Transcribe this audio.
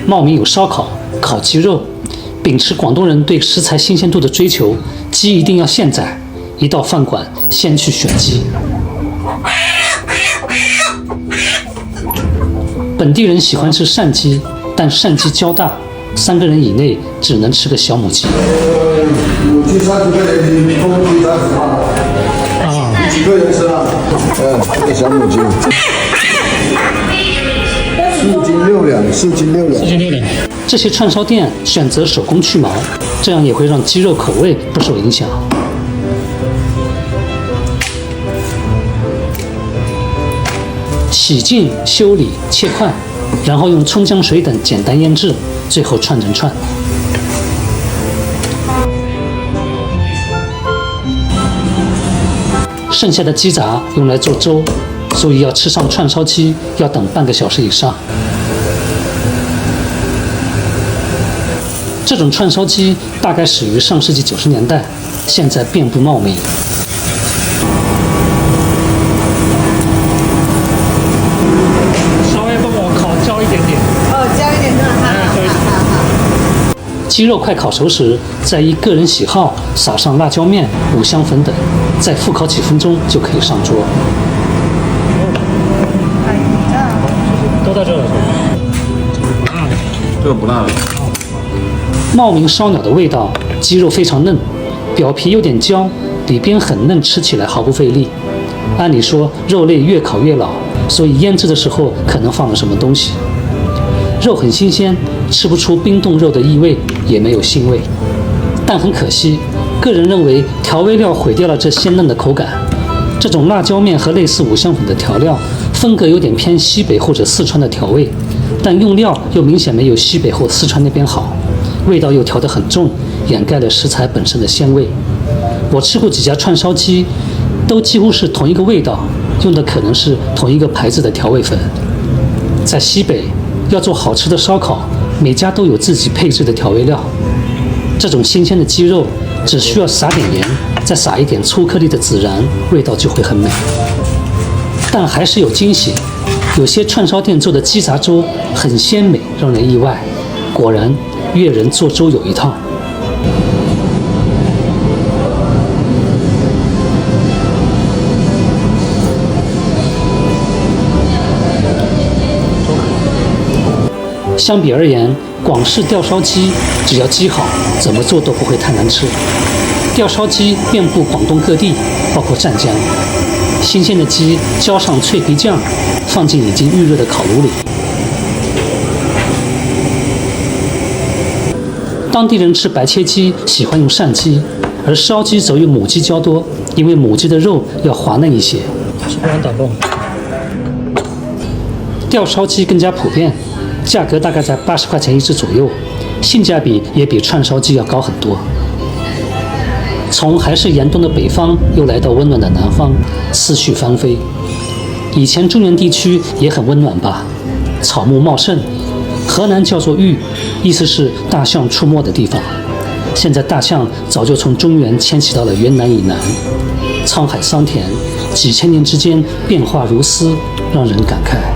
茂名有烧烤、烤鸡肉，秉持广东人对食材新鲜度的追求，鸡一定要现宰。一到饭馆，先去选鸡。本地人喜欢吃扇鸡，但扇鸡较大，3个人以内只能吃个小母鸡。母鸡30块钱，公鸡30块。几个人吃啊？这个小母鸡。4斤6两，4斤6两。这些串烧店选择手工去毛，这样也会让鸡肉口味不受影响。洗净、修理、切块，然后用葱姜水等简单腌制，最后串成串。剩下的鸡杂用来做粥，所以要吃上串烧鸡要等半个小时以上。这种串烧鸡大概始于上世纪90年代，现在遍布茂名。鸡肉快烤熟时，再依个人喜好撒上辣椒面、五香粉等，再复烤几分钟就可以上桌。都到这了，这个不辣的。茂名烧鸟的味道，鸡肉非常嫩，表皮有点焦，里边很嫩，吃起来毫不费力。按理说肉类越烤越老，所以腌制的时候可能放了什么东西。肉很新鲜，吃不出冰冻肉的异味，也没有腥味。但很可惜，个人认为调味料毁掉了这鲜嫩的口感。这种辣椒面和类似五香粉的调料，风格有点偏西北或者四川的调味，但用料又明显没有西北或四川那边好，味道又调得很重，掩盖了食材本身的鲜味。我吃过几家串烧鸡，都几乎是同一个味道，用的可能是同一个牌子的调味粉。在西北，要做好吃的烧烤，每家都有自己配置的调味料。这种新鲜的鸡肉，只需要撒点盐，再撒一点粗颗粒的孜然，味道就会很美。但还是有惊喜，有些串烧店做的鸡杂粥很鲜美，让人意外。果然，粤人做粥有一套。相比而言，广式吊烧鸡只要鸡好，怎么做都不会太难吃。吊烧鸡遍布广东各地，包括湛江。新鲜的鸡浇上脆皮酱，放进已经预热的烤炉里。当地人吃白切鸡喜欢用扇鸡，而烧鸡则用母鸡较多，因为母鸡的肉要滑嫩一些。吊烧鸡更加普遍。价格大概在80块钱一只左右，性价比也比串烧鸡要高很多。从还是严冬的北方又来到温暖的南方，思绪翻飞。以前中原地区也很温暖吧，草木茂盛，河南叫做豫，意思是大象出没的地方。现在大象早就从中原迁徙到了云南以南，沧海桑田，几千年之间变化如斯，让人感慨。